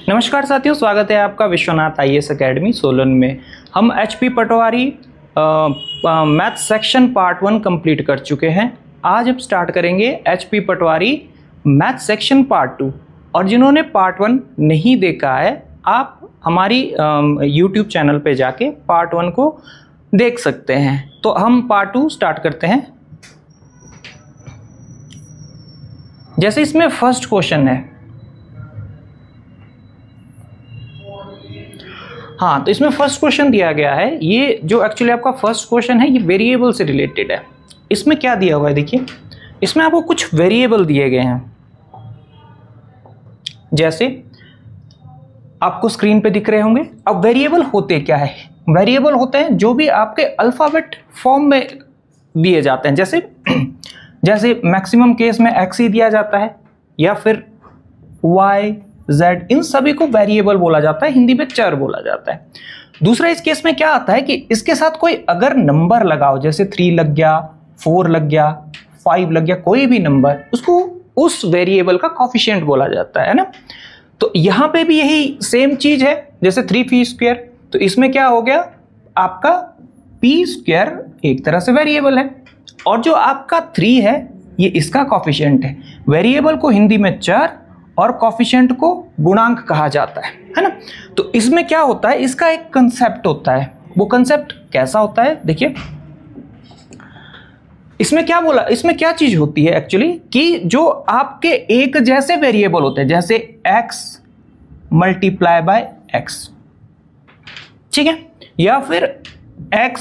नमस्कार साथियों, स्वागत है आपका विश्वनाथ आईएएस एकेडमी सोलन में। हम एचपी पटवारी मैथ सेक्शन पार्ट 1 कंप्लीट कर चुके हैं। आज हम स्टार्ट करेंगे एचपी पटवारी मैथ सेक्शन पार्ट 2। और जिन्होंने पार्ट 1 नहीं देखा है, आप हमारी यूट्यूब चैनल पे जाके पार्ट 1 को देख सकते हैं। तो हम पार्ट 2 स्टार्ट करते हैं। जैसे इसमें फर्स्ट क्वेश्चन है, हाँ, तो इसमें फर्स्ट क्वेश्चन दिया गया है। ये जो एक्चुअली आपका फर्स्ट क्वेश्चन है, ये वेरिएबल से रिलेटेड है। इसमें क्या दिया हुआ है, देखिए इसमें आपको कुछ वेरिएबल दिए गए हैं। जैसे आपको स्क्रीन पे दिख रहे होंगे। अब वेरिएबल होते क्या है? वेरिएबल होते हैं जो भी आपके अल्फाबेट फॉर्म में दिए जाते हैं। जैसे मैक्सिमम केस में एक्स ही दिया जाता है, या फिर वाई, जेड, इन सभी को वेरिएबल बोला जाता है, हिंदी में चर बोला जाता है। दूसरा, इस केस में क्या आता है कि इसके साथ कोई अगर नंबर लगाओ, जैसे 3 लग गया, 4 लग गया, 5 लग गया, कोई भी नंबर, उसको उस वेरिएबल का कोफिशिएंट बोला जाता है ना। तो यहां पे भी यही सेम चीज है। जैसे 3p², तो इसमें क्या हो गया, आपका p² एक तरह से वेरिएबल है, और जो आपका 3 है ये इसका कोफिशिएंट है। वेरिएबल को हिंदी में चर और कोफिशिएंट को गुणांक कहा जाता है ना। तो इसमें क्या होता है, इसका एक कंसेप्ट होता है। वो कंसेप्ट कैसा होता है, देखिए इसमें क्या बोला, इसमें क्या चीज होती है एक्चुअली, कि जो आपके एक जैसे वेरिएबल होते हैं, जैसे x मल्टीप्लाई बाय x, ठीक है, या फिर x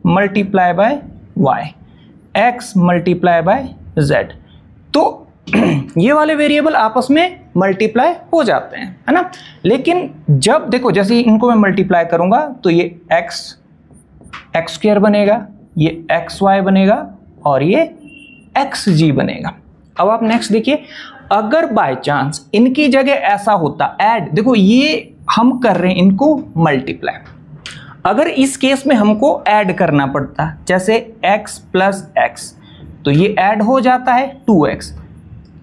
multiply by y, x multiply by z, तो ये वाले वेरिएबल आपस में मल्टीप्लाई हो जाते हैं, है ना। लेकिन जब देखो, जैसे इनको मैं मल्टीप्लाई करूंगा तो ये x² बनेगा, ये xy बनेगा, और ये xg बनेगा। अब आप नेक्स्ट देखिए, अगर बाय चांस इनकी जगह ऐसा होता ऐड, देखो ये हम कर रहे हैं इनको मल्टीप्लाई, अगर इस केस में हमको ऐड करना पड़ता, जैसे x प्लस x, तो ये ऐड हो जाता है 2x।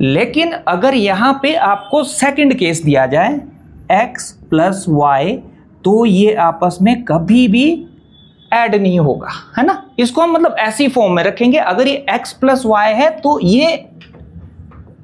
लेकिन अगर यहां पे आपको सेकंड केस दिया जाए x प्लस y, तो ये आपस में कभी भी ऐड नहीं होगा, है ना। इसको हम मतलब ऐसी फॉर्म में रखेंगे, अगर ये x प्लस y है तो ये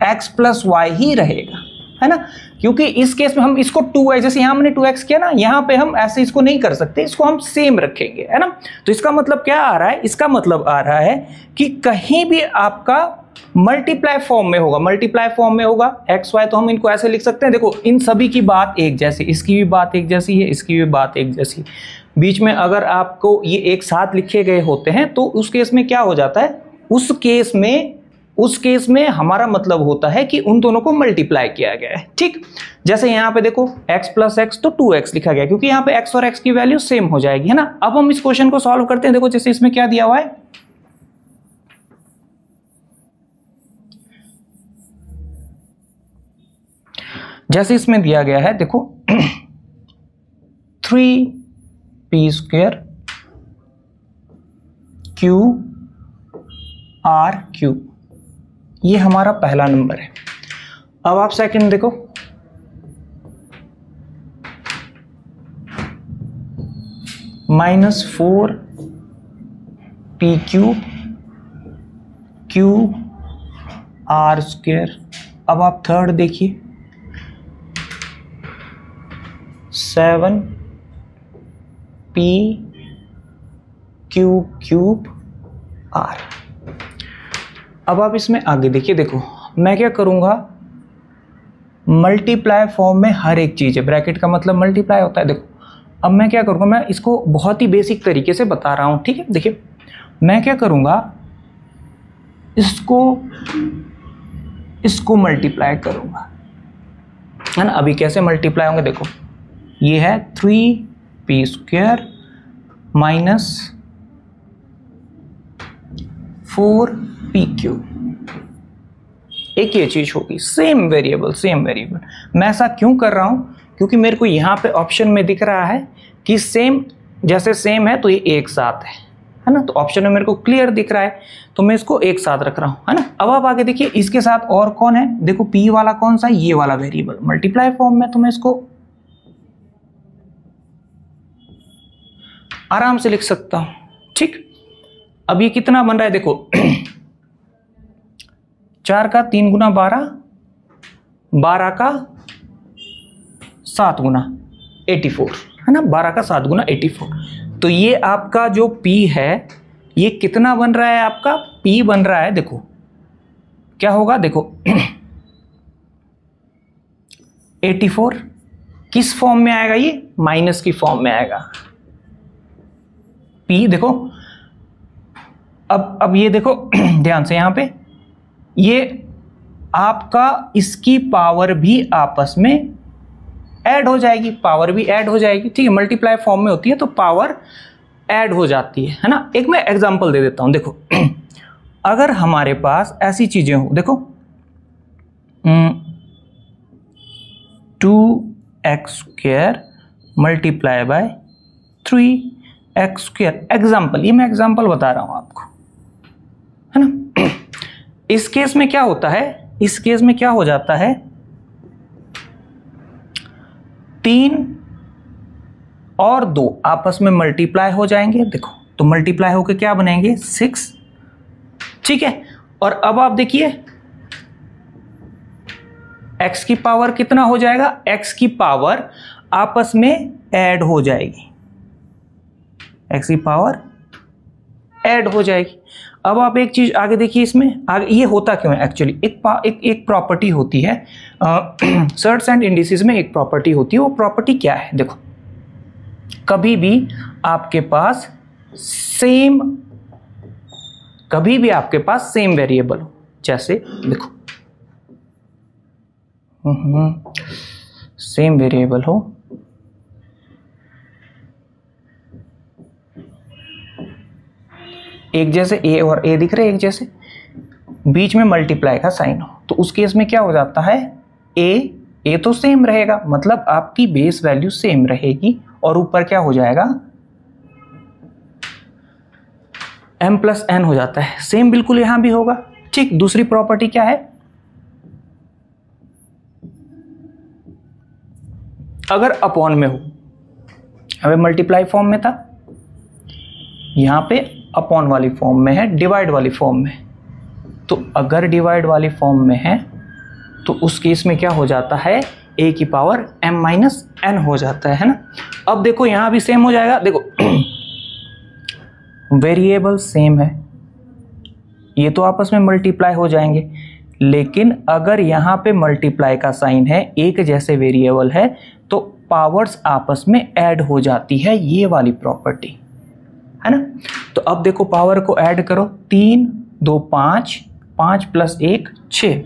x प्लस y ही रहेगा, है ना। क्योंकि इस केस में हम इसको 2x, जैसे यहां हमने 2x किया ना, यहां पे हम ऐसे इसको नहीं कर सकते, इसको हम सेम रखेंगे, है ना। तो इसका मतलब क्या आ रहा है, इसका मतलब आ रहा है कि कहीं भी आपका मल्टीप्लाई फॉर्म में होगा, मल्टीप्लाई फॉर्म में होगा एक्स वाई, तो हम इनको ऐसे लिख सकते हैं। देखो इन सभी की बात एक जैसी, इसकी भी बात एक जैसी है, इसकी भी बात एक जैसी। बीच में अगर आपको ये एक साथ लिखे गए होते हैं तो उस केस में क्या हो जाता है, उस केस में हमारा मतलब होता है कि उन दोनों को मल्टीप्लाई किया गया है, ठीक। जैसे यहाँ पे देखो x प्लस x, तो 2x लिखा गया, क्योंकि यहाँ पे x और x की वैल्यू सेम हो जाएगी, है ना। अब हम इस क्वेश्चन को सॉल्व करते हैं। देखो जैसे इसमें क्या दिया हुआ है, जैसे इसमें दिया गया है, देखो 3p² QR3, ये हमारा पहला नंबर है। अब आप सेकंड देखो, -4p³ QR²। अब आप थर्ड देखिए, 7p³ अब आप इसमें आगे देखिए, देखो मैं क्या करूंगा, मल्टीप्लाई फॉर्म में हर एक चीज है, ब्रैकेट का मतलब मल्टीप्लाई होता है। देखो अब मैं क्या करूंगा, मैं इसको बहुत ही बेसिक तरीके से बता रहा हूं, ठीक है। देखिए मैं क्या करूंगा, इसको मल्टीप्लाई करूंगा, है ना। अभी कैसे मल्टीप्लाई होंगे, देखो ये है 3p² माइनस 4p³, एक ये चीज होगी, सेम वेरिएबल। मैं ऐसा क्यों कर रहा हूं, क्योंकि मेरे को यहां पे ऑप्शन में दिख रहा है कि सेम, जैसे सेम है तो ये एक साथ है, है ना। तो ऑप्शन में मेरे को क्लियर दिख रहा है, तो मैं इसको एक साथ रख रहा हूं, है ना। अब आप आगे देखिए, इसके साथ और कौन है, देखो p वाला कौन सा, ये वाला वेरिएबल मल्टीप्लाई फॉर्म में, तो मैं इसको आराम से लिख सकता हूं। ठीक, अब ये कितना बन रहा है देखो 4 का 3 गुना 12, 12 का 7 गुना 84 है ना, 12 का 7 गुना 84। तो ये आपका जो P है ये कितना बन रहा है, आपका P बन रहा है, देखो क्या होगा, देखो 84 किस फॉर्म में आएगा, ये माइनस की फॉर्म में आएगा। P देखो, अब ये देखो ध्यान से, यहां पे ये आपका इसकी पावर भी आपस में ऐड हो जाएगी, पावर भी ऐड हो जाएगी। ठीक है, मल्टीप्लाई फॉर्म में होती है तो पावर ऐड हो जाती है ना। एक मैं एग्जांपल दे देता हूं, देखो अगर हमारे पास ऐसी चीजें हो, देखो 2x² multiply by 3x²। Example, ये मैं एग्जाम्पल बता रहा हूं आपको, है ना। इस केस में क्या होता है, इस केस में क्या हो जाता है, 3 और 2 आपस में मल्टीप्लाई हो जाएंगे, देखो तो मल्टीप्लाई होकर क्या बनेंगे 6। ठीक है, और अब आप देखिए x की पावर कितना हो जाएगा, x की पावर आपस में ऐड हो जाएगी, x की पावर ऐड हो जाएगी। अब आप एक चीज आगे देखिए, इसमें आगे ये होता क्यों है एक्चुअली, एक प्रॉपर्टी होती है सर्ट्स एंड इंडिसेस में, एक प्रॉपर्टी होती है। वो प्रॉपर्टी क्या है, देखो कभी भी आपके पास सेम वेरिएबल हो, जैसे देखो सेम वेरिएबल हो, एक जैसे a और a दिख रहे हैं एक जैसे, बीच में मल्टीप्लाई का साइन हो, तो उस केस में क्या हो जाता है, a तो सेम रहेगा, मतलब आपकी बेस वैल्यू सेम रहेगी, और ऊपर क्या हो जाएगा m+n हो जाता है, सेम बिल्कुल यहां भी होगा। ठीक, दूसरी प्रॉपर्टी क्या है, अगर अपॉन में हो, हमें मल्टीप्लाई फॉर्म में था, यहां पे अपॉन वाली फॉर्म में है, डिवाइड वाली फॉर्म में, तो अगर डिवाइड वाली फॉर्म में है तो उस केस में क्या हो जाता है, a की पावर m-n हो जाता है ना। अब देखो यहां भी सेम हो जाएगा, देखो वेरिएबल सेम है, ये तो आपस में मल्टीप्लाई हो जाएंगे, लेकिन अगर यहां पे मल्टीप्लाई का साइन है, एक जैसे वेरिएबल है, तो पावर्स आपस में ऐड हो जाती है, ये वाली प्रॉपर्टी है ना। तो अब देखो पावर को ऐड करो, 3 2 5, 5 + 1 6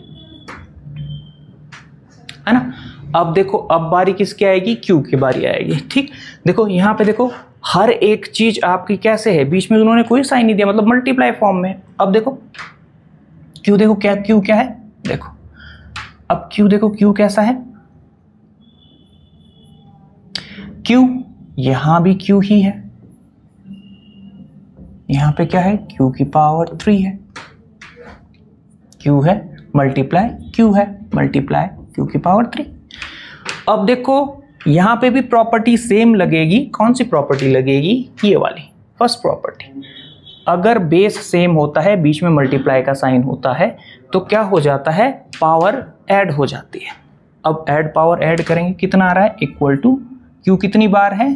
है ना। अब देखो, अब बारी किसकी आएगी, क्यू की बारी आएगी। ठीक, देखो यहां पे देखो हर एक चीज आपकी कैसे है, बीच में उन्होंने कोई साइन नहीं दिया, मतलब मल्टीप्लाई फॉर्म में। अब देखो क्यू, देखो क्या क्यू क्या है, देखो अब क्यू देखो, क्यू कैसा है, क्यू यहां भी क्यू ही है, यहां पे क्या है, क्यू की पावर 3 है, क्यू है मल्टीप्लाई क्यू है मल्टीप्लाई क्यू की पावर 3। अब देखो यहां पे भी प्रॉपर्टी सेम लगेगी, कौन सी प्रॉपर्टी लगेगी, ये वाली फर्स्ट प्रॉपर्टी। अगर बेस सेम होता है, बीच में मल्टीप्लाई का साइन होता है, तो क्या हो जाता है, पावर ऐड हो जाती है। अब ऐड पावर ऐड करेंगे, कितना आ रहा है, इक्वल टू क्यू कितनी बार है,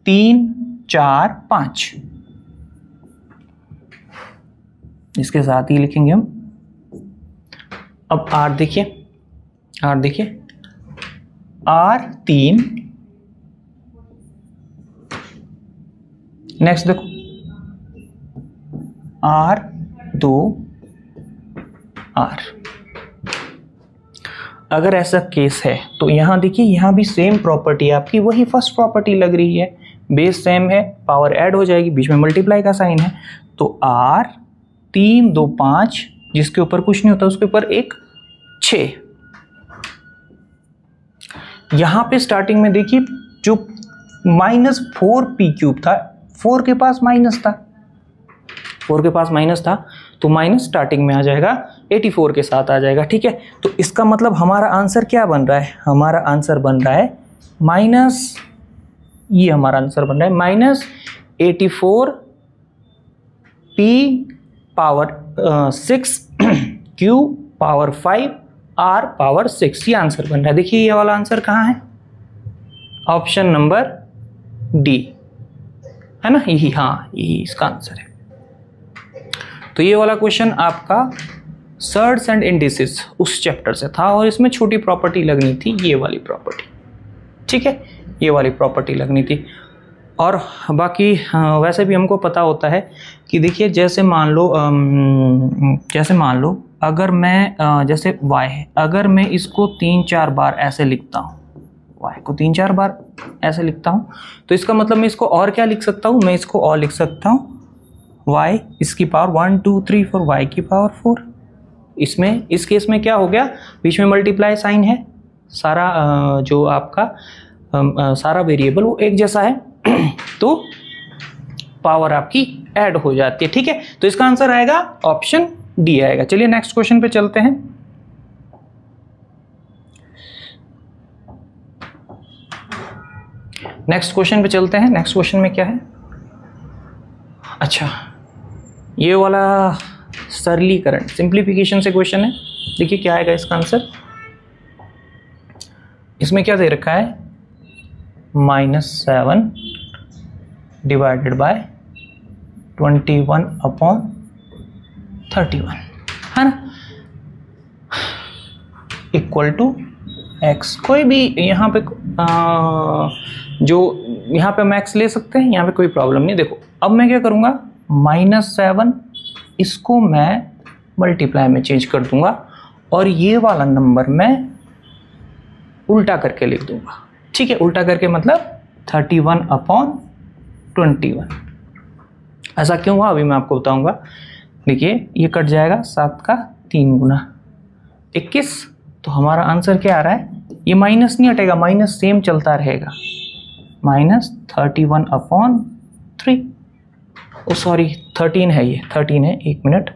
3 4 5, इसके साथ ही लिखेंगे हम। अब आर देखिए, आर देखिए, R3, नेक्स्ट देखो R2 R। अगर ऐसा केस है तो यहां देखिए, यहां भी सेम प्रॉपर्टी आपकी वही फर्स्ट प्रॉपर्टी लग रही है, बेस सेम है, पावर ऐड हो जाएगी, बीच में मल्टीप्लाई का साइन है, तो R 3 2 5, जिसके ऊपर कुछ नहीं होता उसके ऊपर एक 6। यहां पे स्टार्टिंग में देखिए जो -4p³ था, 4 के पास माइनस था, 4 के पास माइनस था, तो माइनस स्टार्टिंग में आ जाएगा, 84 के साथ आ जाएगा। ठीक है, तो इसका मतलब हमारा आंसर क्या बन रहा है, हमारा आंसर बन रहा है ये हमारा आंसर बन रहा है -84 p power 6 q power 5 r power 6, ये आंसर बन रहा है। देखिए ये वाला आंसर कहाँ है, ऑप्शन नंबर डी है ना, यही, हाँ यही इसका आंसर है। तो ये वाला क्वेश्चन आपका सर्ड्स एंड इंडिसेस उस चैप्टर से था और इसमें छोटी प्रॉपर्टी लगनी थी, ये वाली प्रॉपर्टी, ठीक है, ये वाली प्रॉपर्टी लगनी थी। और बाकी वैसे भी हमको पता होता है कि देखिए जैसे मान लो अगर मैं जैसे y है, अगर मैं इसको 3-4 बार ऐसे लिखता हूँ, y को 3-4 बार ऐसे लिखता हूँ, तो इसका मतलब मैं इसको और क्या लिख सकता हूँ, मैं इसको और लिख सकता हूँ y इसकी पावर 1 2 3 4 y की पावर 4। इसमें इस केस में क्या हो गया, बीच में मल्टीप्लाई साइन है, सारा जो आपका सारा वेरिएबल वो एक जैसा है तो पावर आपकी ऐड हो जाती है, ठीक है। तो इसका आंसर आएगा ऑप्शन डी आएगा। चलिए नेक्स्ट क्वेश्चन पे चलते हैं। नेक्स्ट क्वेश्चन में क्या है, अच्छा ये वाला सरलीकरण सिंप्लीफिकेशन से क्वेश्चन है। देखिए क्या आएगा इसका आंसर, इसमें क्या दे रखा है, -7 डिवाइडेड बाय 21/31 है ना, इक्वल टू x। कोई भी यहाँ पे जो यहाँ पे हम x ले सकते हैं, यहाँ पे कोई प्रॉब्लम नहीं। देखो अब मैं क्या करूँगा, -7 इसको मैं मल्टीप्लाई में चेंज कर दूंगा और ये वाला नंबर मैं उल्टा करके लिख दूंगा, ठीक है। उल्टा करके मतलब 31/21। ऐसा क्यों हुआ अभी मैं आपको बताऊंगा। देखिए ये कट जाएगा, 7 का 3 गुना 21, तो हमारा आंसर क्या आ रहा है, ये माइनस नहीं हटेगा, माइनस सेम चलता रहेगा, -31/3। ओ सॉरी 13 है, ये 13 है, एक मिनट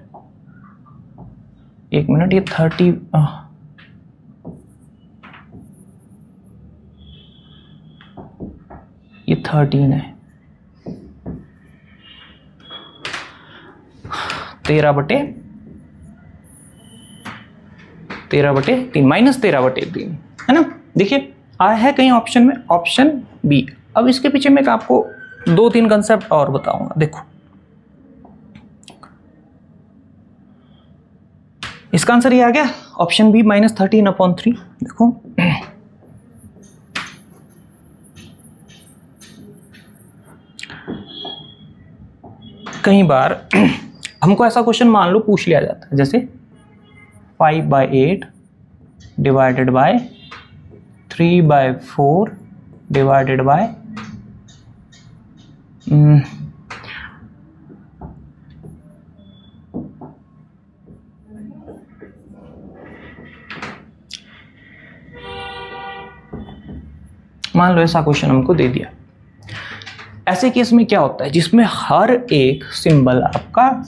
ये 30 ये 13 है, 13/3 -13/3 है ना। देखिए आया है कहीं ऑप्शन में, ऑप्शन बी। अब इसके पीछे मैं आपको 2-3 कंसेप्ट और बताऊंगा। देखो इसका आंसर ये आ गया, ऑप्शन बी -13/3। देखो कई बार हमको ऐसा क्वेश्चन मान लो पूछ लिया जाता है, जैसे 5/8 डिवाइडेड बाय 3/4 डिवाइडेड बाय मान लो ऐसा क्वेश्चन हमको दे दिया। ऐसे केस में क्या होता है, जिसमें हर एक सिंबल आपका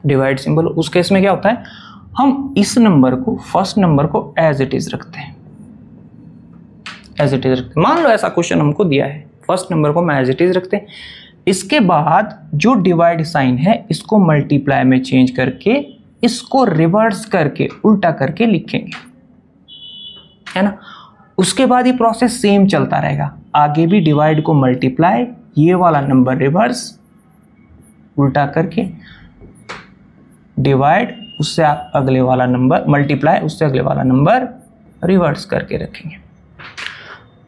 डिवाइड सिंबल, उस केस में क्या होता है, हम इस नंबर को, फर्स्ट नंबर को एज इट इज रखते हैं, मान लो ऐसा क्वेश्चन हमको दिया है, फर्स्ट नंबर को हम एज इट इज रखते हैं। इसके बाद जो डिवाइड साइन है इसको मल्टीप्लाई में चेंज करके इसको रिवर्स करके उल्टा करके लिखेंगे, है ना। उसके बाद ये प्रोसेस सेम चलता रहेगा, आगे भी डिवाइड को मल्टीप्लाई, ये वाला नंबर रिवर्स, उल्टा करके डिवाइड, उससे अगले वाला नंबर मल्टीप्लाई, उससे अगले वाला नंबर रिवर्स करके रखेंगे।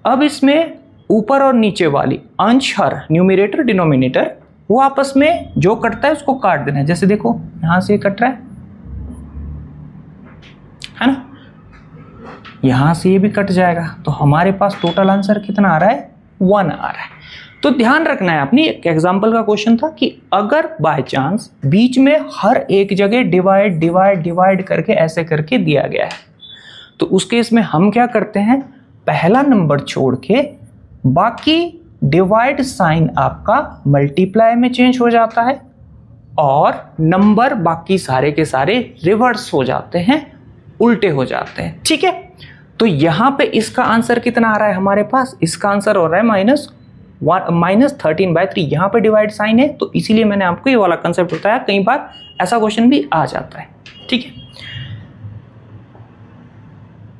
अब इसमें ऊपर और नीचे वाली अंश हर, न्यूमरेटर डिनोमिनेटर, वो आपस में जो कटता है उसको काट देना है। जैसे देखो यहां से कट रहा है ना, यहां से ये भी कट जाएगा, तो हमारे पास टोटल आंसर कितना आ रहा है, 1 आ रहा है। तो ध्यान रखना है, अपनी एक एग्जांपल का क्वेश्चन था कि अगर बाय चांस बीच में हर एक जगह डिवाइड करके ऐसे करके दिया गया है, तो उस केस में हम क्या करते हैं, पहला नंबर छोड़ के बाकी डिवाइड साइन आपका मल्टीप्लाई में चेंज हो जाता है और नंबर बाकी सारे के सारे रिवर्स हो जाते हैं, उल्टे हो जाते हैं, ठीक है। तो यहां पे इसका आंसर कितना आ रहा है हमारे पास, इसका आंसर हो रहा है -13/3। यहां पे डिवाइड साइन है, तो इसीलिए मैंने आपको ये वाला कंसेप्ट बताया। कई बार ऐसा क्वेश्चन भी आ जाता है, ठीक है।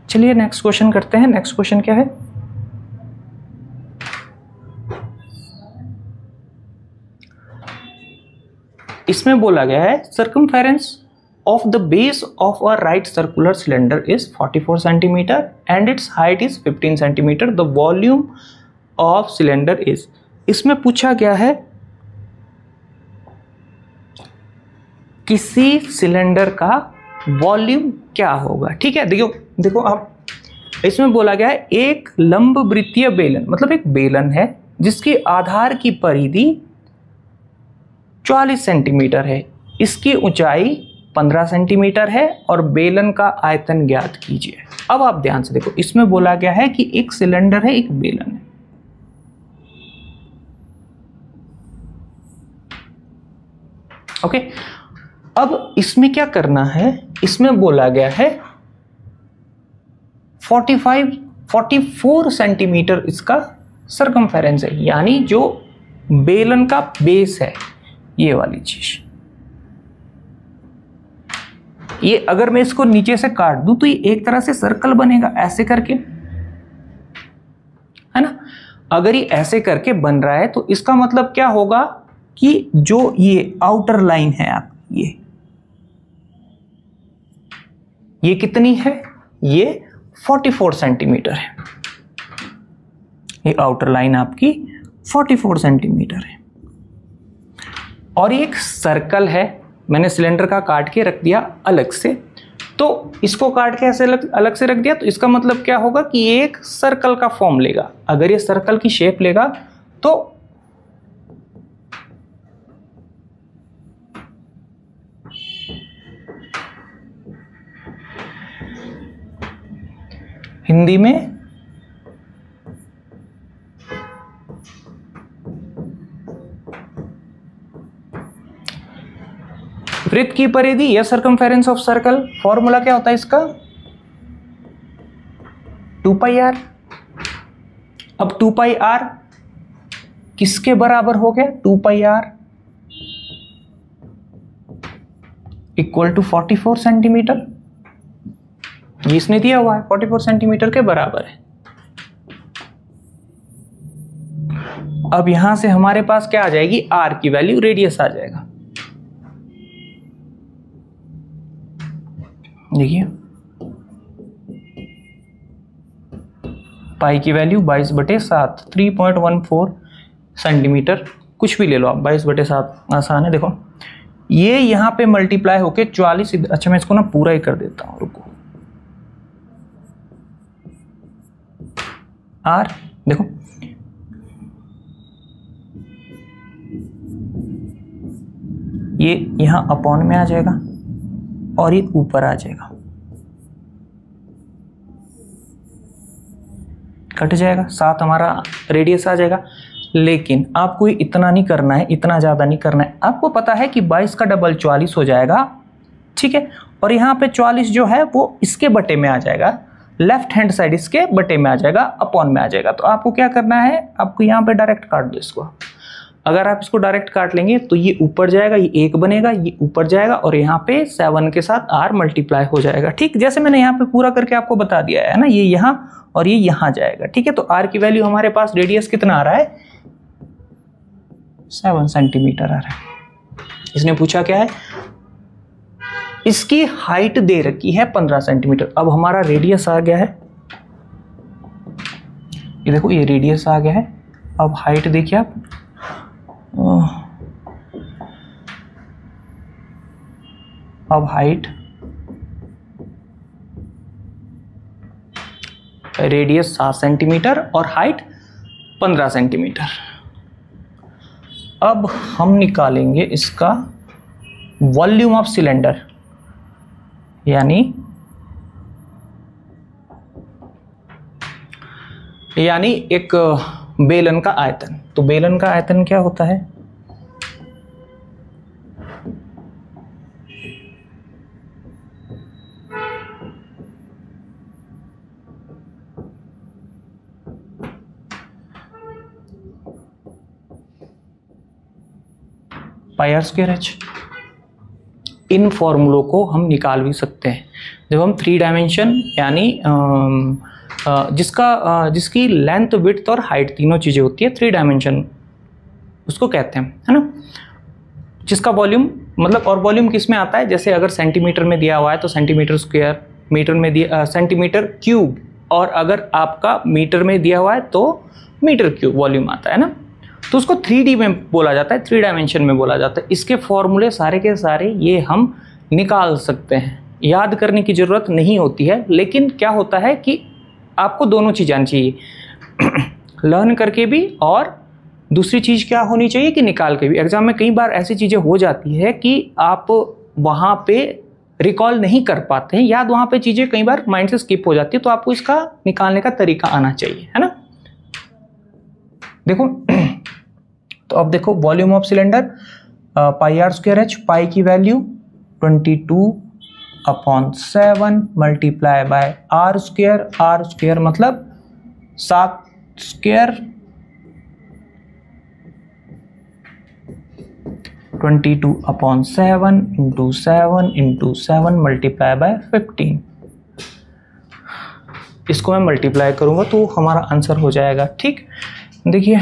चलिए नेक्स्ट क्वेश्चन करते हैं। नेक्स्ट क्वेश्चन क्या है, इसमें बोला गया है circumference of the base of a right circular cylinder is 44 centimeter and its height is 15 centimeter. The volume of cylinder is, इसमें पूछा गया है किसी सिलेंडर का वॉल्यूम क्या होगा, ठीक है। देखो आप, इसमें बोला गया है एक लंब वृत्तीय बेलन, मतलब एक बेलन है जिसकी आधार की परिधि 44 सेंटीमीटर है, इसकी ऊंचाई 15 सेंटीमीटर है और बेलन का आयतन ज्ञात कीजिए। अब आप ध्यान से देखो, इसमें बोला गया है कि एक सिलेंडर है, एक बेलन है। ओके, अब इसमें क्या करना है, इसमें बोला गया है 44 सेंटीमीटर इसका सर्कमफेरेंस है, यानी जो बेलन का बेस है, ये वाली चीज। ये अगर मैं इसको नीचे से काट दूं तो ये एक तरह से सर्कल बनेगा ऐसे करके, है ना। अगर ये ऐसे करके बन रहा है तो इसका मतलब क्या होगा कि जो ये आउटर लाइन है आप, ये कितनी है, ये 44 सेंटीमीटर है। ये आउटर लाइन आपकी 44 सेंटीमीटर है और ये एक सर्कल है। मैंने सिलेंडर का काट के रख दिया अलग से, तो इसको काट के ऐसे अलग से रख दिया, तो इसका मतलब क्या होगा कि ये एक सर्कल का फॉर्म लेगा। अगर ये सर्कल की शेप लेगा तो हिंदी में वृत्त की परिधि या सर्कमफेरेंस ऑफ सर्कल, फॉर्मूला क्या होता है इसका, 2πr। अब 2πr किसके बराबर हो गया, 2πr इक्वल टू 44 सेंटीमीटर। ये इसने दिया हुआ है 44 सेंटीमीटर के बराबर है। अब यहां से हमारे पास क्या आ जाएगी, r की वैल्यू, रेडियस आ जाएगा। देखिए पाई की वैल्यू 22/7, 3.14 सेंटीमीटर, कुछ भी ले लो आप, 22/7 आसान है। देखो ये यहां पे मल्टीप्लाई होके 44, अच्छा मैं इसको ना पूरा ही कर देता हूं, रुको। आर देखो ये यहां अपॉन में आ जाएगा और ये ऊपर आ जाएगा, कट जाएगा, साथ हमारा रेडियस आ जाएगा। लेकिन आपको इतना नहीं करना है, इतना ज़्यादा नहीं करना है। आपको पता है कि 22 का डबल 44 हो जाएगा, ठीक है। और यहाँ पे 44 जो है वो इसके बटे में आ जाएगा, लेफ्ट हैंड साइड इसके बटे में आ जाएगा, अपॉन में आ जाएगा। तो आपको क्या करना है, आपको यहाँ पे डायरेक्ट काट दो इसको। अगर आप इसको डायरेक्ट काट लेंगे तो ये ऊपर जाएगा, ये 1 बनेगा, ये ऊपर जाएगा और यहाँ पे 7 के साथ r मल्टीप्लाई हो जाएगा, ठीक। जैसे मैंने यहाँ पे पूरा करके आपको बता दिया है ना, ये यहाँ और ये यहाँ जाएगा, ठीक है। तो r की वैल्यू हमारे पास, रेडियस कितना आ रहा है, 7 सेंटीमीटर आ रहा है। इसने पूछा क्या है, इसकी हाइट दे रखी है 15 सेंटीमीटर। अब हमारा रेडियस आ गया है, ये देखो ये रेडियस आ गया है। अब हाइट देखिए आप, अब हाइट, रेडियस 7 सेंटीमीटर और हाइट 15 सेंटीमीटर। अब हम निकालेंगे इसका वॉल्यूम ऑफ सिलेंडर, यानी एक बेलन का आयतन। तो बेलन का आयतन क्या होता है, पाई आर स्क्वायर एच। इन फॉर्मूलों को हम निकाल भी सकते हैं जब हम 3 डायमेंशन यानी जिसकी लेंथ, विड्थ और हाइट तीनों चीज़ें होती है, 3 डायमेंशन उसको कहते हैं, है ना। जिसका वॉल्यूम मतलब, और वॉल्यूम किस में आता है, जैसे अगर सेंटीमीटर में दिया हुआ है तो सेंटीमीटर स्क्वायर, मीटर में दिया सेंटीमीटर क्यूब, और अगर आपका मीटर में दिया हुआ है तो मीटर क्यूब वॉल्यूम आता है ना। तो उसको 3D में बोला जाता है, 3 डायमेंशन में बोला जाता है। इसके फॉर्मूले सारे के सारे ये हम निकाल सकते हैं, याद करने की ज़रूरत नहीं होती है। लेकिन क्या होता है कि आपको दोनों चीज़ आनी चाहिए, लर्न करके भी, और दूसरी चीज़ क्या होनी चाहिए कि निकाल के भी। एग्जाम में कई बार ऐसी चीज़ें हो जाती है कि आप वहाँ पे रिकॉल नहीं कर पाते हैं, याद वहाँ पे चीज़ें कई बार माइंड से स्किप हो जाती है, तो आपको इसका निकालने का तरीका आना चाहिए, है ना। देखो तो अब देखो volume of cylinder pi r square h, pi की value 22/7 multiply by r square मतलब 7 स्क्वायर 22/7 × 7 मल्टीप्लाई बाय 15। इसको मैं मल्टीप्लाई करूंगा तो हमारा आंसर हो जाएगा, ठीक। देखिए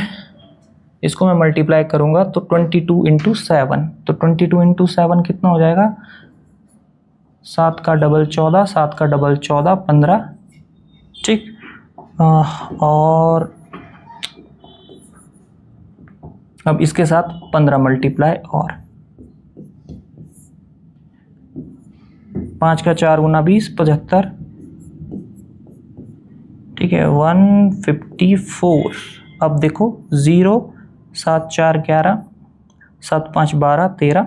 इसको मैं मल्टीप्लाई करूंगा तो 22 × 7, तो 22 × 7 कितना हो जाएगा, 7 का डबल 14, 7 का डबल 14, 15, ठीक। और अब इसके साथ 15 मल्टीप्लाई और 5 का 4 × 20, 75, ठीक है, 154। अब देखो 0, 7 4 11, 7 5 12, 13।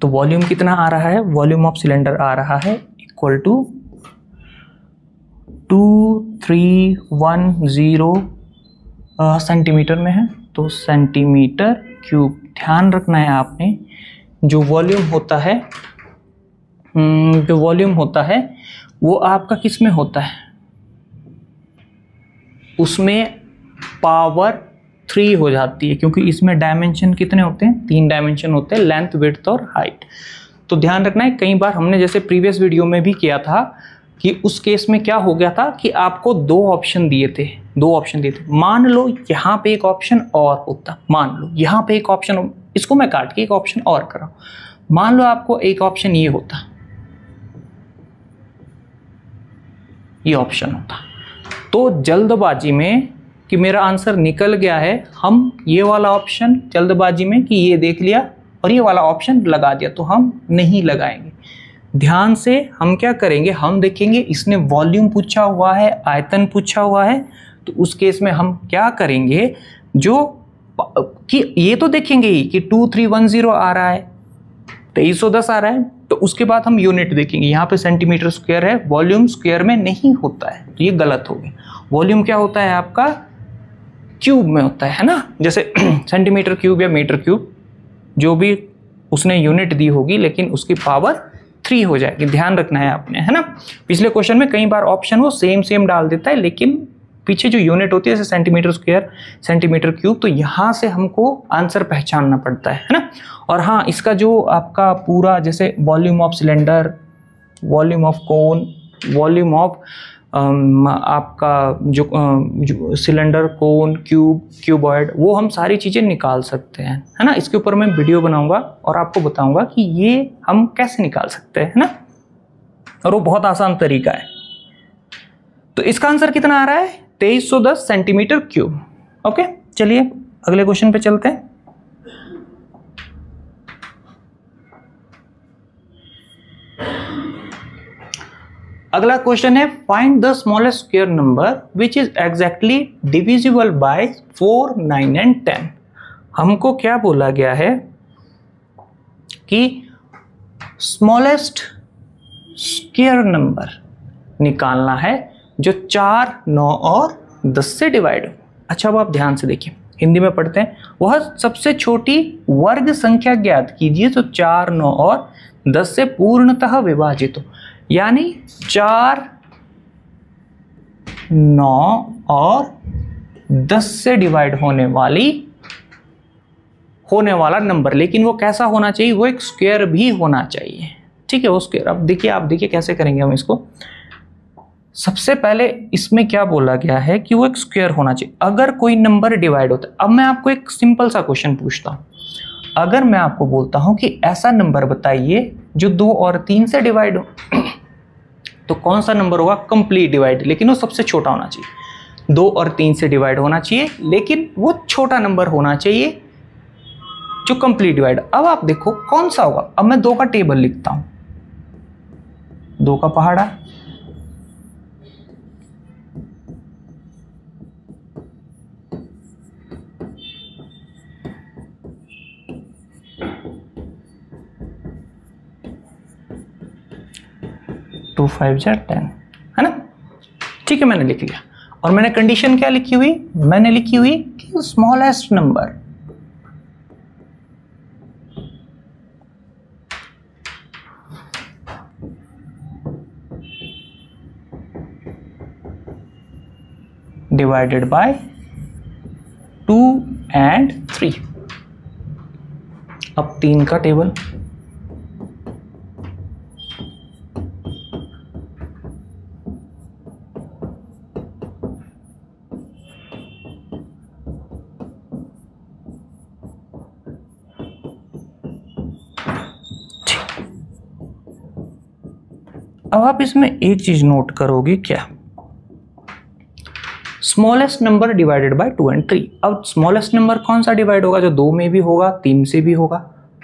तो वॉल्यूम कितना आ रहा है, वॉल्यूम ऑफ सिलेंडर आ रहा है इक्वल टू 2310 सेंटीमीटर में है, तो सेंटीमीटर क्यूब। ध्यान रखना है आपने, जो वॉल्यूम होता है वो आपका किस में होता है, उसमें पावर 3 हो जाती है, क्योंकि इसमें डायमेंशन कितने होते हैं, 3 डायमेंशन होते हैं, लेंथ, विड्थ और हाइट। तो ध्यान रखना है, कई बार हमने जैसे प्रीवियस वीडियो में भी किया था कि उस केस में क्या हो गया था कि आपको 2 ऑप्शन दिए थे। मान लो यहाँ पे एक ऑप्शन और होता, मान लो यहाँ पे एक ऑप्शन, इसको मैं काट के एक ऑप्शन और कर रहा हूँ, मान लो आपको एक ऑप्शन ये होता, ये ऑप्शन होता, तो जल्दबाजी में कि मेरा आंसर निकल गया है, हम ये वाला ऑप्शन जल्दबाजी में कि ये देख लिया और ये वाला ऑप्शन लगा दिया, तो हम नहीं लगाएंगे। ध्यान से हम क्या करेंगे, हम देखेंगे इसने वॉल्यूम पूछा हुआ है, आयतन पूछा हुआ है, तो उस केस में हम क्या करेंगे, जो कि ये तो देखेंगे ही कि 2310 आ रहा है, 2310 आ रहा है, तो उसके बाद हम यूनिट देखेंगे। यहाँ पे सेंटीमीटर स्क्वायर है, वॉल्यूम स्क्वायर में नहीं होता है, तो ये गलत हो गया। वॉल्यूम क्या होता है आपका, क्यूब में होता है ना, जैसे सेंटीमीटर क्यूब या मीटर क्यूब, जो भी उसने यूनिट दी होगी, लेकिन उसकी पावर 3 हो जाएगी। ध्यान रखना है आपने, है ना। पिछले क्वेश्चन में कई बार ऑप्शन वो सेम डाल देता है, लेकिन पीछे जो यूनिट होती है जैसे सेंटीमीटर स्क्वायर, सेंटीमीटर क्यूब, तो यहाँ से हमको आंसर पहचानना पड़ता है ना। और हाँ, इसका जो आपका पूरा जैसे volume of cylinder, volume of cone, volume of आपका जो सिलेंडर, कोन, क्यूबॉइड, वो हम सारी चीज़ें निकाल सकते हैं, है ना। इसके ऊपर मैं वीडियो बनाऊंगा और आपको बताऊंगा कि ये हम कैसे निकाल सकते हैं, है ना, और वो बहुत आसान तरीका है। तो इसका आंसर कितना आ रहा है, 2310 सेंटीमीटर क्यूब। ओके, चलिए अगले क्वेश्चन पे चलते हैं। अगला क्वेश्चन है, find the smallest square number which is exactly divisible by 4, 9 and 10। हमको क्या बोला गया है कि स्मॉलेस्ट स्क्वायर नंबर निकालना है जो 4, 9 और 10 से डिवाइड हो। अच्छा, अब आप ध्यान से देखिए, हिंदी में पढ़ते हैं, वह सबसे छोटी वर्ग संख्या ज्ञात कीजिए जो 4, 9 और 10 से पूर्णतः विभाजित हो। यानी 4, 9 और 10 से डिवाइड होने वाली होने वाला नंबर, लेकिन वो कैसा होना चाहिए, वो एक स्क्वायर भी होना चाहिए, ठीक है, वो स्क्वायर। अब देखिए, आप देखिए कैसे करेंगे हम इसको। सबसे पहले इसमें क्या बोला गया है कि वो एक स्क्वायर होना चाहिए। अगर कोई नंबर डिवाइड होता है, अब मैं आपको एक सिंपल सा क्वेश्चन पूछता हूँ, अगर मैं आपको बोलता हूँ कि ऐसा नंबर बताइए जो 2 और 3 से डिवाइड हो, तो कौन सा नंबर होगा कंप्लीट डिवाइड, लेकिन वो सबसे छोटा होना चाहिए। 2 और 3 से डिवाइड होना चाहिए, लेकिन वो छोटा नंबर होना चाहिए जो कंप्लीट डिवाइड। अब आप देखो कौन सा होगा। अब मैं 2 का टेबल लिखता हूं, 2 का पहाड़ा, टू 5 जा 10, है ना, ठीक है, मैंने लिख लिया। और मैंने कंडीशन क्या लिखी हुई, मैंने लिखी हुई कि smallest number divided by 2 and 3। अब 3 का टेबल, अब आप इसमें एक चीज नोट करोगे, क्या, smallest number divided by 2 and 3। अब स्मॉलेस्ट नंबर कौन सा डिवाइड होगा, जो 2 में भी होगा, 3 से भी होगा।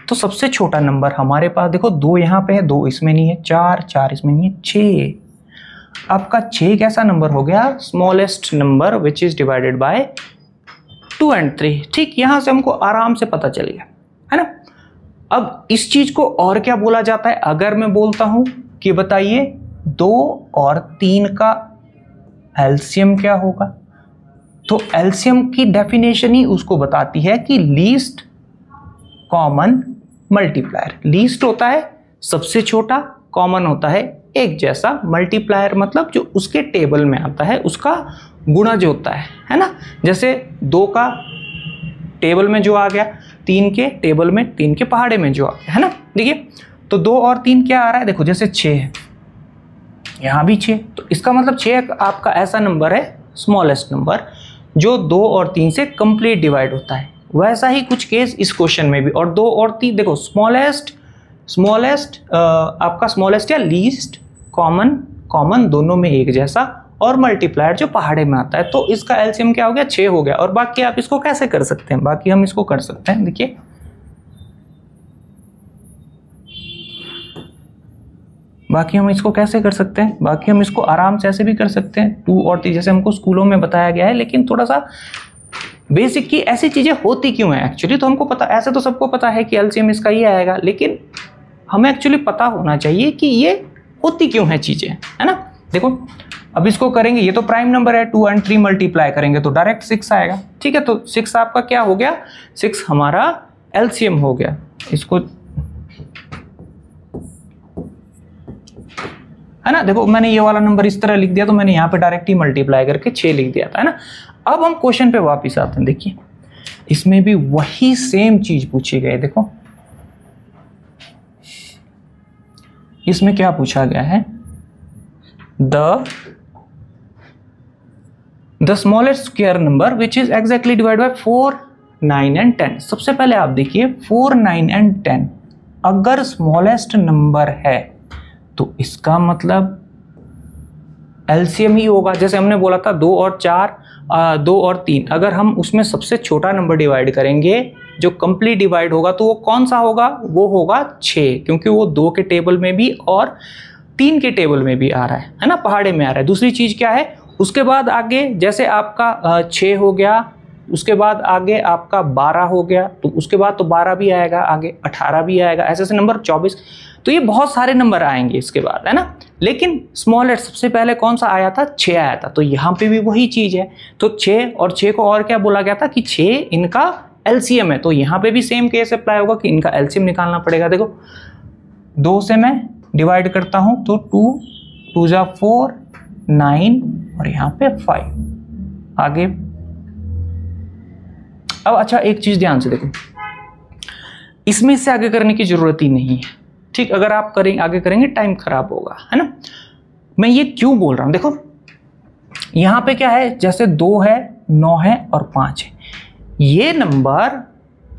तो सबसे छोटा नंबर हमारे पास देखो 2 यहाँ पे है, 2 इसमें नहीं है, 4 इसमें नहीं है, 6। आपका 6 कैसा नंबर हो गया, smallest number which is divided by 2 and 3। ठीक, यहां से हमको आराम से पता चल गया, है ना। अब इस चीज को और क्या बोला जाता है, अगर मैं बोलता हूं कि बताइए 2 और 3 का एलसीएम क्या होगा, तो एलसीएम की डेफिनेशन ही उसको बताती है कि लीस्ट कॉमन मल्टीप्लायर। लीस्ट होता है सबसे छोटा, कॉमन होता है एक जैसा, मल्टीप्लायर मतलब जो उसके टेबल में आता है उसका गुणा जो होता है ना। जैसे 2 का टेबल में जो आ गया, 3 के टेबल में, 3 के पहाड़े में जो आ गया, है ना। देखिए तो 2 और 3 क्या आ रहा है, देखो जैसे 6 है, यहाँ भी 6, तो इसका मतलब 6 आपका ऐसा नंबर है स्मॉलेस्ट नंबर जो 2 और 3 से कंप्लीट डिवाइड होता है। वैसा ही कुछ केस इस क्वेश्चन में भी, और 2 और 3 देखो स्मॉलेस्ट आपका स्मॉलेस्ट या लीस्ट कॉमन दोनों में एक जैसा, और मल्टीप्लायर जो पहाड़े में आता है, तो इसका एलसीएम क्या हो गया, 6 हो गया। और बाकी आप इसको कैसे कर सकते हैं, बाकी हम इसको कर सकते हैं, देखिए बाकी हम इसको कैसे कर सकते हैं, बाकी हम इसको आराम से ऐसे भी कर सकते हैं, 2 और 3 जैसे हमको स्कूलों में बताया गया है, लेकिन थोड़ा सा बेसिक की ऐसी चीजें होती क्यों है एक्चुअली। तो हमको पता, ऐसे तो सबको पता है कि एलसीएम इसका ये आएगा, लेकिन हमें एक्चुअली पता होना चाहिए कि ये होती क्यों है चीजें, है ना। देखो अब इसको करेंगे, ये तो प्राइम नंबर है, 2 and 3 मल्टीप्लाई करेंगे तो डायरेक्ट 6 आएगा, ठीक है। तो 6 आपका क्या हो गया, 6 हमारा एलसीएम हो गया। इसको, है ना, देखो मैंने ये वाला नंबर इस तरह लिख दिया, तो मैंने यहाँ पे डायरेक्ट ही मल्टीप्लाई करके 6 लिख दिया था, है ना। अब हम क्वेश्चन पे वापस आते हैं, देखिए इसमें भी वही सेम चीज पूछी गई। देखो इसमें क्या पूछा गया है, the smallest square number which is exactly divide by 4, 9 and 10। सबसे पहले आप देखिए 4, 9 and 10 अगर स्मॉलेस्ट नंबर है तो इसका मतलब एलसीएम ही होगा। जैसे हमने बोला था 2 और 4, 2 और 3, अगर हम उसमें सबसे छोटा नंबर डिवाइड करेंगे जो कंप्लीट डिवाइड होगा तो वो कौन सा होगा, वो होगा 6, क्योंकि वो 2 के टेबल में भी और 3 के टेबल में भी आ रहा है ना, पहाड़े में आ रहा है। दूसरी चीज क्या है, उसके बाद आगे जैसे आपका 6 हो गया, उसके बाद आगे आपका 12 हो गया, तो उसके बाद तो 12 भी आएगा, आगे 18 भी आएगा, ऐसे ऐसे नंबर 24, तो ये बहुत सारे नंबर आएंगे इसके बाद, है ना। लेकिन स्मॉलेस्ट सबसे पहले कौन सा आया था, 6 आया था, तो यहाँ पे भी वही चीज है। तो 6 और 6 को और क्या बोला गया था कि 6 इनका एलसीएम है, तो यहाँ पे भी सेम केस अप्लाई होगा कि इनका एलसीएम निकालना पड़ेगा। देखो 2 से मैं डिवाइड करता हूं तो 2 जा 4, 9 और यहाँ पे 5 आगे। अब अच्छा एक चीज ध्यान से देखो, इसमें से आगे करने की जरूरत ही नहीं है, ठीक। अगर आप करेंगे आगे करेंगे टाइम खराब होगा, है ना। मैं ये क्यों बोल रहा हूं, देखो यहां पे क्या है, जैसे 2 है, 9 है और 5 है, ये नंबर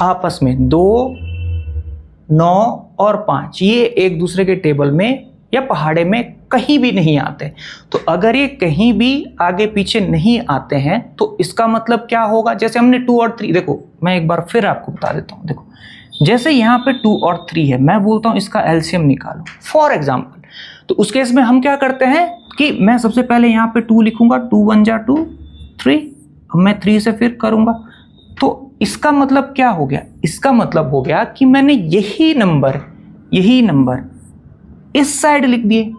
आपस में 2, 9 और 5 ये एक दूसरे के टेबल में या पहाड़े में कहीं भी नहीं आते। तो अगर ये कहीं भी आगे पीछे नहीं आते हैं तो इसका मतलब क्या होगा, जैसे हमने 2 और 3, देखो मैं एक बार फिर आपको बता देता हूं। देखो जैसे यहाँ पे 2 और 3 है, मैं बोलता हूं इसका एलसीएम निकालो फॉर एग्जाम्पल, तो उस केस में हम क्या करते हैं कि मैं सबसे पहले यहाँ पे 2 लिखूंगा, 2 1 जा 2 3, अब मैं 3 से फिर करूंगा। तो इसका मतलब क्या हो गया, इसका मतलब हो गया कि मैंने यही नंबर इस साइड लिख दिए,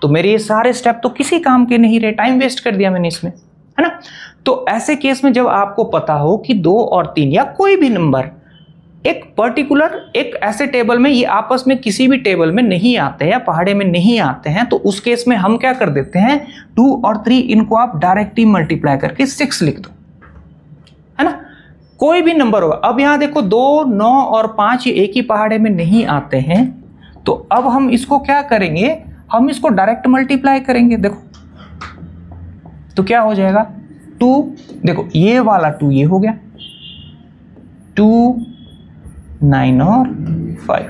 तो मेरे ये सारे स्टेप तो किसी काम के नहीं रहे, टाइम वेस्ट कर दिया मैंने इसमें, है ना। तो ऐसे केस में जब आपको पता हो कि 2 और 3 या कोई भी नंबर एक पर्टिकुलर एक ऐसे टेबल में ये आपस में किसी भी टेबल में नहीं आते हैं या पहाड़े में नहीं आते हैं, तो उस केस में हम क्या कर देते हैं, 2 और 3 इनको आप डायरेक्टली मल्टीप्लाई करके 6 लिख दो, है ना। कोई भी नंबर होगा। अब यहां देखो 2, 9 और 5 ये एक ही पहाड़े में नहीं आते हैं, तो अब हम इसको क्या करेंगे, हम इसको डायरेक्ट मल्टीप्लाई करेंगे। देखो तो क्या हो जाएगा, 2, देखो ये वाला 2 ये हो गया, 2 9 और 5,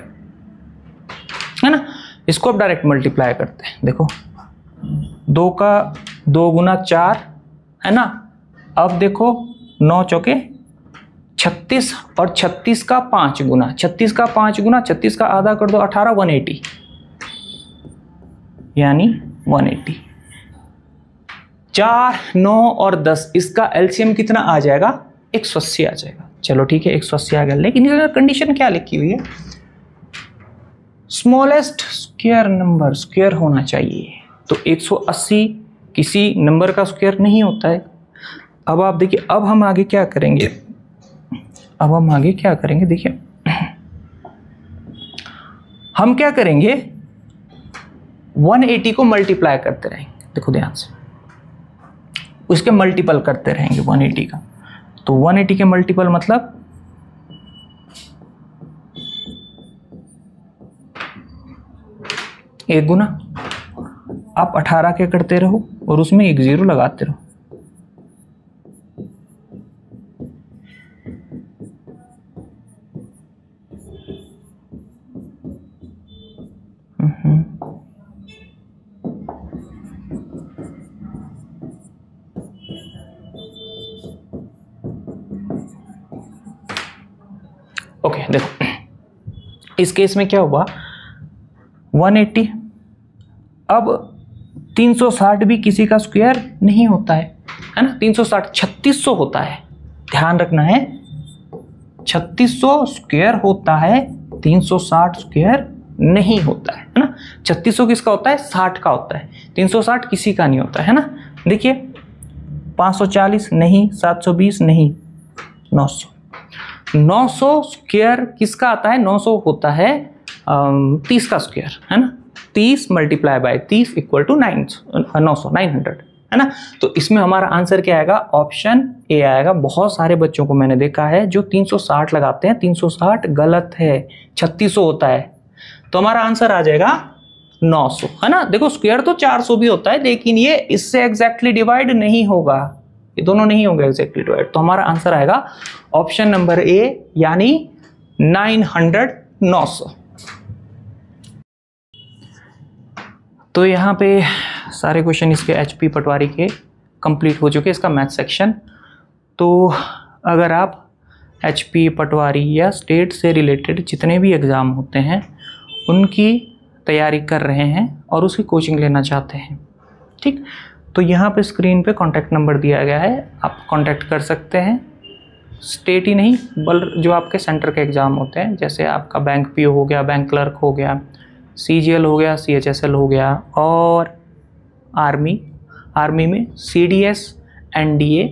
है ना। इसको अब डायरेक्ट मल्टीप्लाई करते हैं। देखो 2 का 2 गुना 4, है ना। अब देखो 9 चौके 36 और 36 का 5 गुना, 36 का 5 गुना, 36 का आधा कर दो 18, 180 यानी 180। 4, 9 और 10 इसका एलसीएम कितना आ जाएगा, 180 आ जाएगा। चलो ठीक है 180 आ गया, लेकिन इसमें कंडीशन क्या लिखी हुई है, स्मॉलेस्ट स्क्वायर नंबर स्क्वायर होना चाहिए। तो 180 किसी नंबर का स्क्वायर नहीं होता है। अब आप देखिए, अब हम आगे क्या करेंगे, देखिए हम क्या करेंगे, 180 को मल्टीप्लाई करते रहेंगे। देखो ध्यान से, उसके मल्टीपल करते रहेंगे 180 का। तो 180 के मल्टीपल मतलब 1 गुना, आप 18 के करते रहो और उसमें 1 0 लगाते रहो। ओके देखो इस केस में क्या हुआ, 180, अब 360 भी किसी का स्क्वायर नहीं होता है ना। 360 3600 होता है, ध्यान रखना है, 3600 स्क्वायर होता है, 360 स्क्वायर नहीं होता है ना। 3600 किसका होता है, 60 का होता है, 360 किसी का नहीं होता है ना। देखिए 540 नहीं, 720 नहीं, 900 स्क्वायर किसका आता है, 900 होता है 30 का स्क्वायर, है ना। 30 मल्टीप्लाई बाय 30 इक्वल टू 900 है ना। तो इसमें हमारा आंसर क्या आएगा, ऑप्शन ए आएगा। बहुत सारे बच्चों को मैंने देखा है जो 360 लगाते हैं, 360 गलत है, 3600 होता है। तो हमारा आंसर आ जाएगा 900, है ना। देखो स्क्वायर तो 400 भी होता है, लेकिन ये इससे एग्जैक्टली डिवाइड नहीं होगा, ये दोनों नहीं होंगे एग्जैक्टली डिवाइड। तो हमारा आंसर आएगा ऑप्शन नंबर ए, यानी 900। तो यहाँ पे सारे क्वेश्चन इसके एचपी पटवारी के कंप्लीट हो चुके, इसका मैथ सेक्शन। तो अगर आप एचपी पटवारी या स्टेट से रिलेटेड जितने भी एग्ज़ाम होते हैं उनकी तैयारी कर रहे हैं और उसकी कोचिंग लेना चाहते हैं, ठीक, तो यहाँ पे स्क्रीन पे कॉन्टैक्ट नंबर दिया गया है, आप कॉन्टैक्ट कर सकते हैं। स्टेट ही नहीं बल्कि जो आपके सेंटर के एग्ज़ाम होते हैं, जैसे आपका बैंक पीओ हो गया, बैंक क्लर्क हो गया, सीजीएल हो गया, सीएचएसएल हो गया, और आर्मी में सीडीएस, एनडीए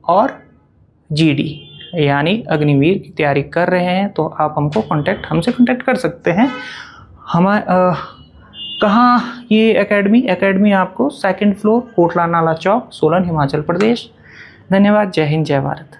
और जीडी यानी अग्निवीर की तैयारी कर रहे हैं, तो आप हमसे कांटेक्ट कर सकते हैं। कहाँ ये एकेडमी आपको 2nd फ्लोर कोटला नाला चौक, सोलन, हिमाचल प्रदेश। धन्यवाद। जय हिंद, जय भारत।